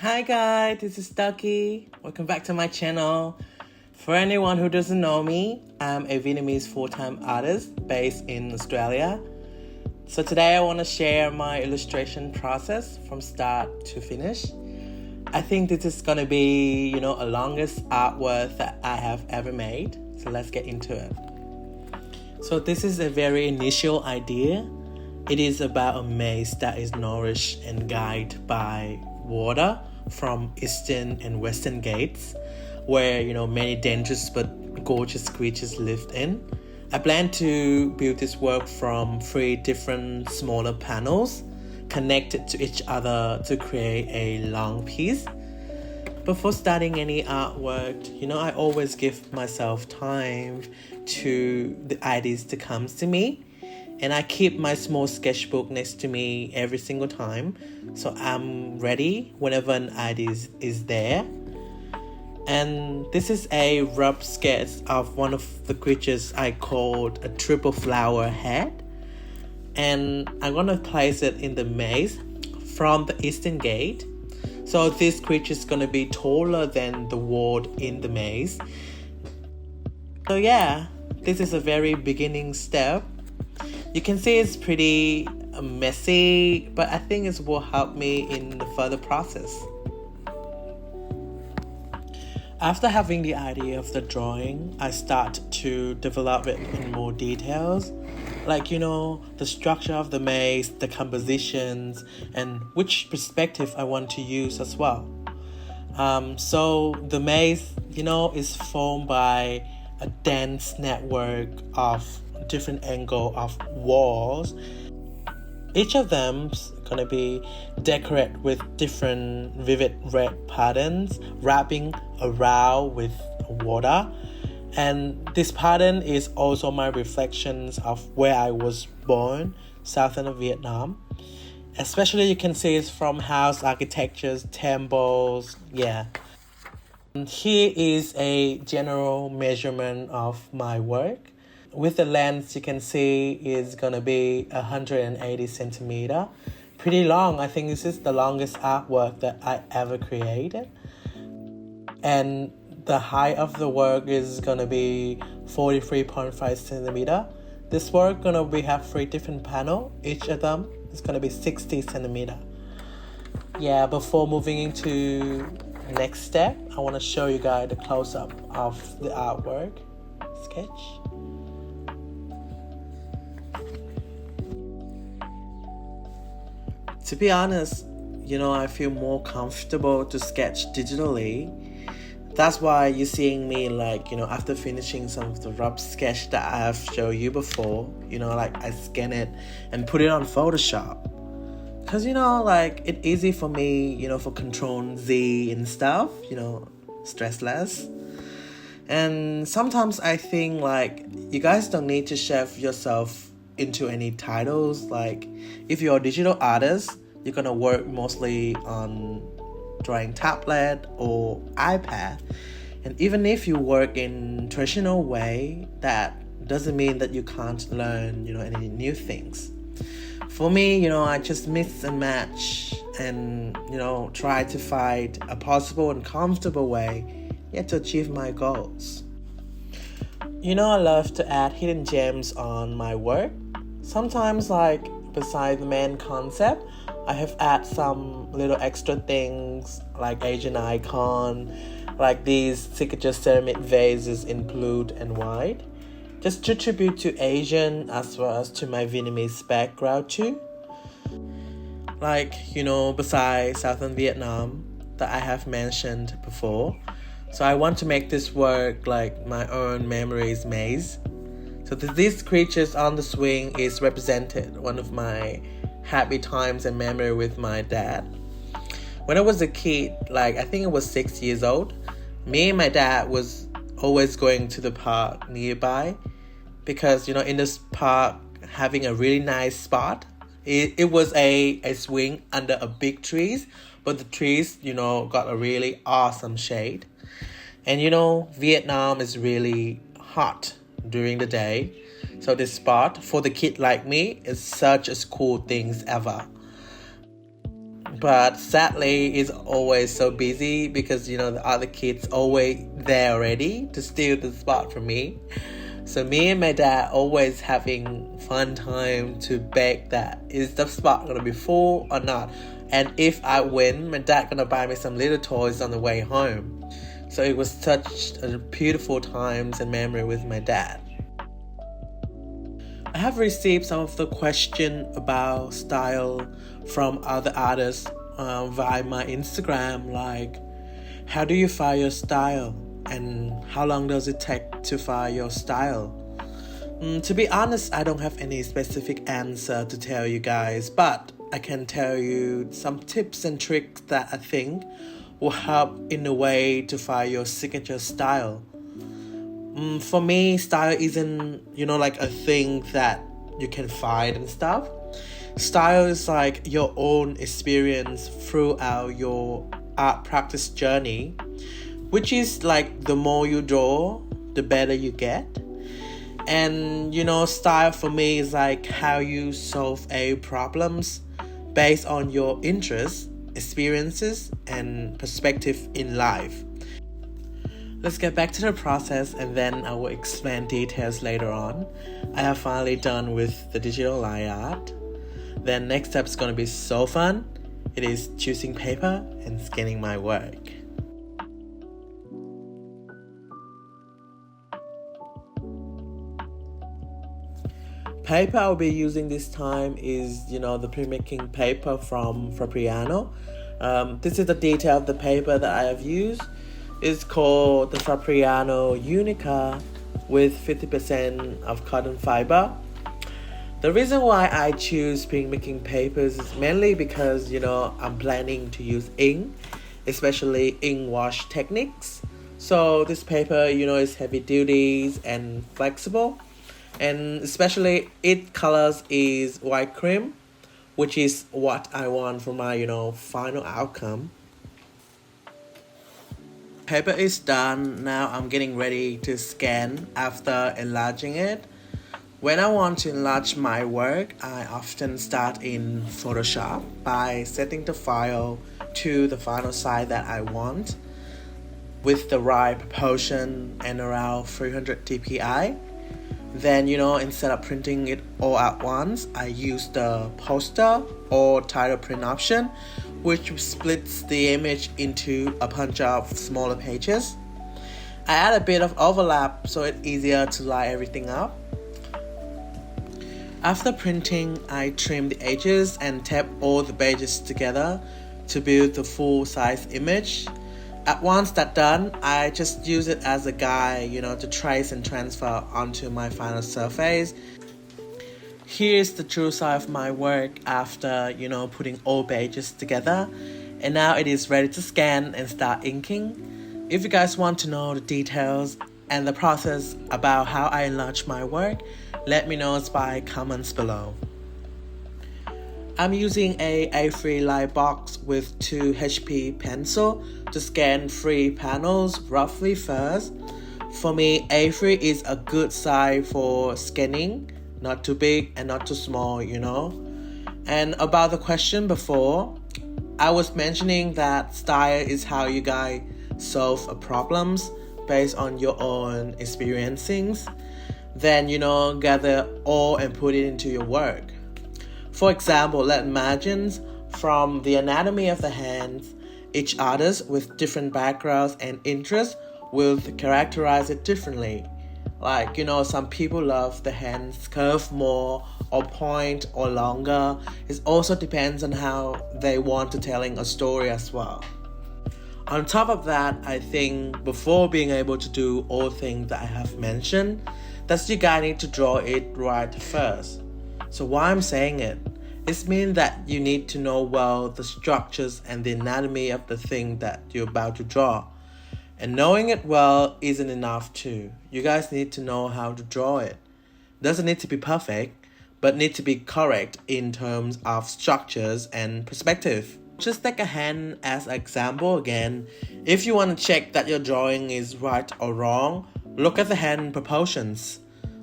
Hi guys, this is Ducky. Welcome back to my channel. For anyone who doesn't know me, I'm a Vietnamese full-time artist based in Australia. So today I want to share my illustration process from start to finish. I think this is going to be, a longest artwork that I have ever made. So let's get into it. So this is a very initial idea. It is about a maze that is nourished and guided by water from eastern and western gates, where many dangerous but gorgeous creatures lived in. I plan to build this work from 3 different smaller panels connected to each other to create a long piece. Before starting any artwork, I always give myself time to the ideas to come to me. And I keep my small sketchbook next to me every single time, so I'm ready whenever an idea is there. And this is a rough sketch of one of the creatures I called a triple flower head. And I'm gonna place it in the maze from the eastern gate. So this creature is gonna be taller than the wall in the maze. So yeah, this is a very beginning step. You can see it's pretty messy, but I think it will help me in the further process. After having the idea of the drawing, I start to develop it in more details. Like, the structure of the maze, the compositions, and which perspective I want to use as well. So the maze, is formed by a dense network of different angle of walls. Each of them's gonna be decorated with different vivid red patterns wrapping around with water. And this pattern is also my reflections of where I was born, southern of Vietnam. Especially you can see it's from house architectures, temples, yeah. And here is a general measurement of my work. With the lens, you can see is gonna be 180 centimeter. Pretty long. I think this is the longest artwork that I ever created. And the height of the work is gonna be 43.5 centimeter. This work gonna have 3 different panels. Each of them is gonna be 60 centimeter. Yeah, before moving into the next step, I wanna show you guys the close-up of the artwork sketch. To be honest, I feel more comfortable to sketch digitally. That's why you're seeing me after finishing some of the rough sketch that I have shown you before, I scan it and put it on Photoshop. Cause it's easy for me, for Control Z and stuff, stress less. And sometimes I think you guys don't need to shove yourself into any titles. If you're a digital artist, you're gonna work mostly on drawing tablet or iPad. And even if you work in traditional way, that doesn't mean that you can't learn, any new things. For me, I just mix and match and, try to find a possible and comfortable way to achieve my goals. I love to add hidden gems on my work. Sometimes, beside the main concept, I have added some little extra things like Asian icon, like these signature ceramic vases in blue and white, just to tribute to Asian as well as to my Vietnamese background too. Besides Southern Vietnam that I have mentioned before. So I want to make this work like my own memories maze. So these creatures on the swing is represented one of my happy times and memory with my dad. When I was a kid, I think I was 6 years old, me and my dad was always going to the park nearby because, in this park, having a really nice spot. It was a swing under a big trees, but the trees, got a really awesome shade. And, Vietnam is really hot during the day. So this spot for the kid like me is such a cool thing ever. but sadly it's always so busy because the other kids always there already to steal the spot from me. So me and my dad always having fun time to beg that is the spot gonna be full or not, and if I win, my dad gonna buy me some little toys on the way home. So it was such a beautiful times and memory with my dad. I have received some of the question about style from other artists via my Instagram, like how do you find your style and how long does it take to find your style? To be honest, I don't have any specific answer to tell you guys, but I can tell you some tips and tricks that I think will help in a way to find your signature style. For me, style isn't, like a thing that you can find and stuff. Style is like your own experience throughout your art practice journey, which is like the more you draw, the better you get. And style for me is like how you solve a problems based on your interests, experiences, and perspective in life. Let's get back to the process and then I will explain details later on. I have finally done with the digital line art. Then next step is going to be so fun. It is choosing paper and scanning my work. Paper I'll be using this time is, the printmaking paper from Fabriano. This is the detail of the paper that I have used. It's called the Fabriano Unica with 50% of cotton fiber. The reason why I choose printmaking papers is mainly because, I'm planning to use ink, especially ink wash techniques. So this paper, is heavy duties and flexible. And especially its colors is white cream, which is what I want for my, final outcome. Paper is done. Now I'm getting ready to scan after enlarging it. When I want to enlarge my work, I often start in Photoshop by setting the file to the final size that I want with the right proportion and around 300 dpi. Then, instead of printing it all at once, I use the poster or title print option, which splits the image into a bunch of smaller pages. I add a bit of overlap so it's easier to line everything up. After printing, I trim the edges and tape all the pages together to build the full size image. Once that's done, I just use it as a guide, to trace and transfer onto my final surface. Here's the true size of my work after, putting all pages together. And now it is ready to scan and start inking. If you guys want to know the details and the process about how I enlarge my work, let me know by comments below. I'm using a A3 light box with 2 HP pencil to scan 3 panels roughly first. For me, A3 is a good size for scanning, not too big and not too small, And about the question before, I was mentioning that style is how you guys solve problems based on your own experiencings. Then, gather all and put it into your work. For example, let's imagine from the anatomy of the hands, each artist with different backgrounds and interests will characterize it differently. Like, some people love the hands curve more or point or longer. It also depends on how they want to telling a story as well. On top of that, I think before being able to do all things that I have mentioned, that you guys need to draw it right first. So why I'm saying it means that you need to know well the structures and the anatomy of the thing that you're about to draw. And knowing it well isn't enough too. You guys need to know how to draw it. Doesn't need to be perfect, but need to be correct in terms of structures and perspective. Just take a hand as an example again. If you want to check that your drawing is right or wrong, look at the hand proportions.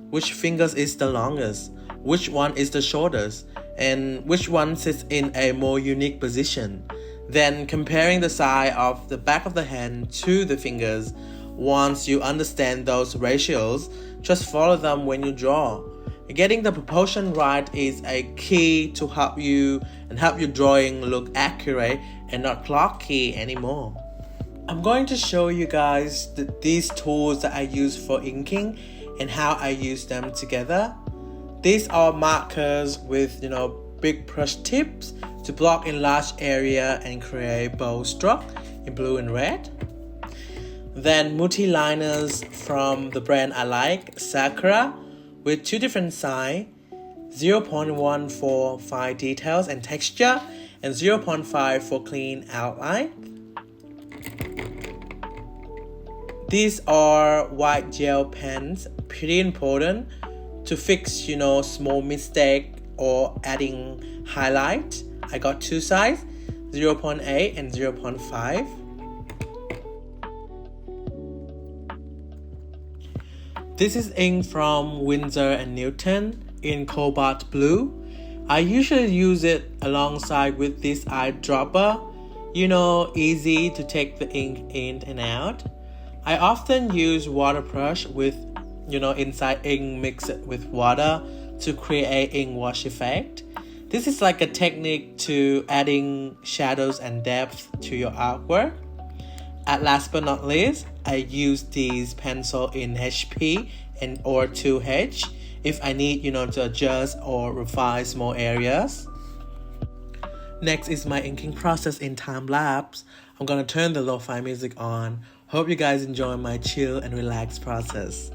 Which fingers is the longest? Which one is the shortest? and which one sits in a more unique position. Then comparing the side of the back of the hand to the fingers. Once you understand those ratios, just follow them when you draw. Getting the proportion right is a key to help your drawing look accurate and not clocky anymore. I'm going to show you guys these tools that I use for inking and how I use them together. These are markers with big brush tips to block in large area and create bold stroke in blue and red. Then multi-liners from the brand I like, Sakura, with 2 different size, 0.1 for fine details and texture, and 0.5 for clean outline. These are white gel pens, pretty important to fix small mistake or adding highlight. I got 2 size, 0.8 and 0.5. This is ink from Winsor & Newton in cobalt blue. I usually use it alongside with this eyedropper. Easy to take the ink in and out. I often use water brush with inside ink mixed with water to create ink wash effect. This is like a technique to adding shadows and depth to your artwork. At last but not least, I use these pencil in HP or 2H if I need to adjust or refine small areas. Next is my inking process in time lapse. I'm gonna turn the lo-fi music on. Hope you guys enjoy my chill and relaxed process.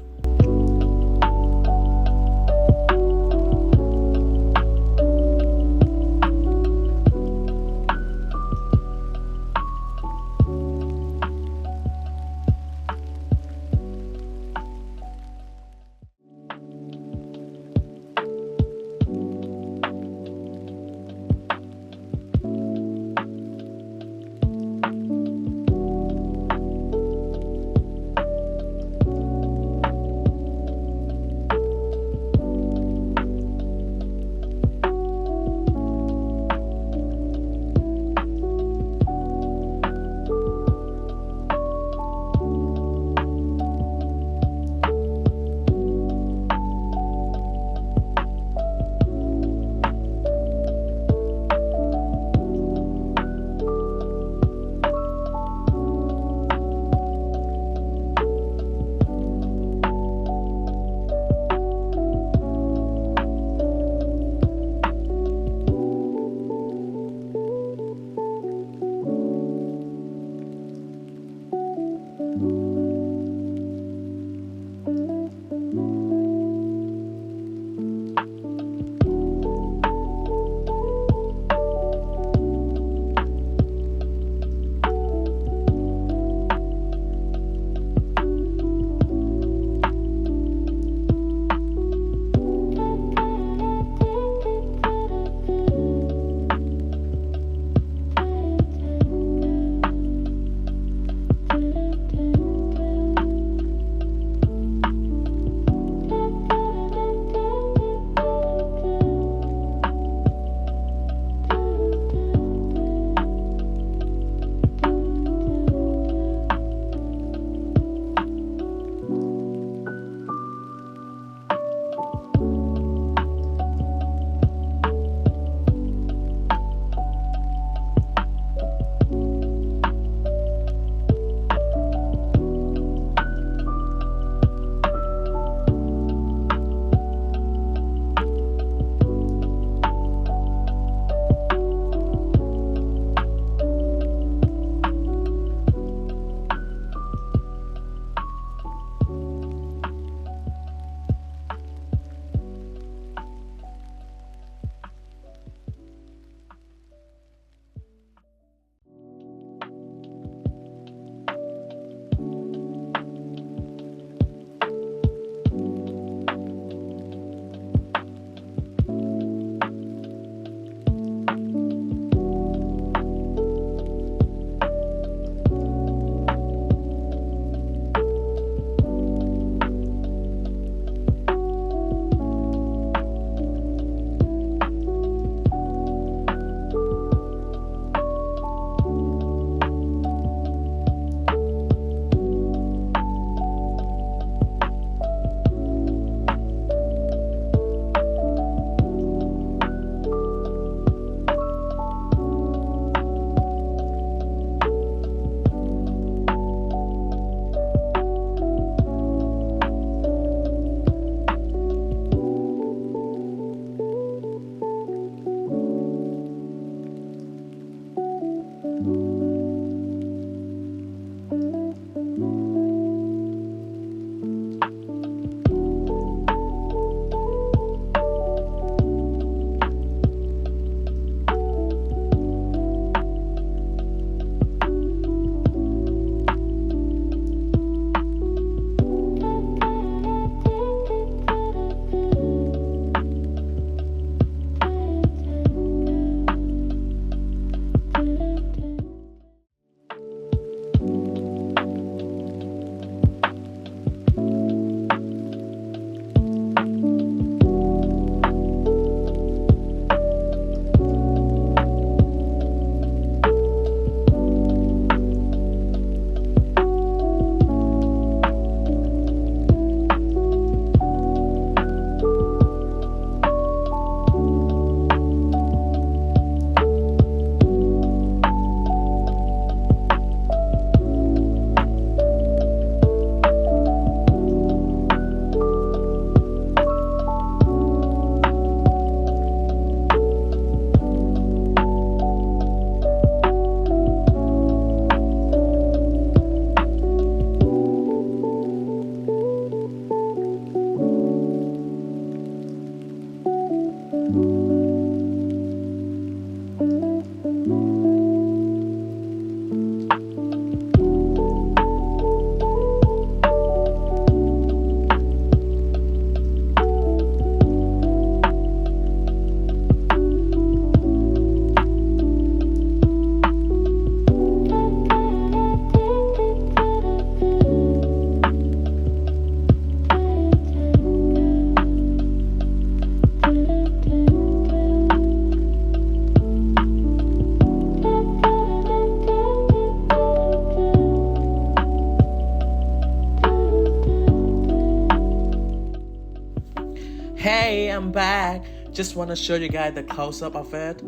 just want to show you guys the close-up of it.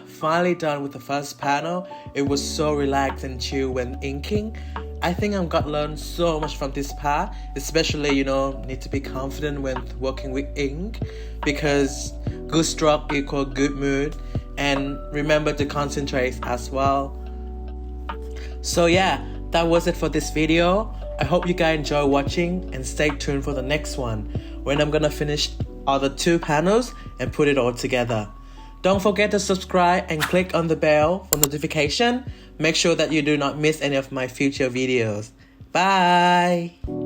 Finally done with the first panel. It was so relaxed and chill when inking. I think I've got learned so much from this part, especially, need to be confident when working with ink, because good stroke equal good mood, and remember to concentrate as well. So yeah, that was it for this video. I hope you guys enjoy watching, and stay tuned for the next one, when I'm gonna finish all the 2 panels and put it all together. Don't forget to subscribe and click on the bell for notification. Make sure that you do not miss any of my future videos. Bye!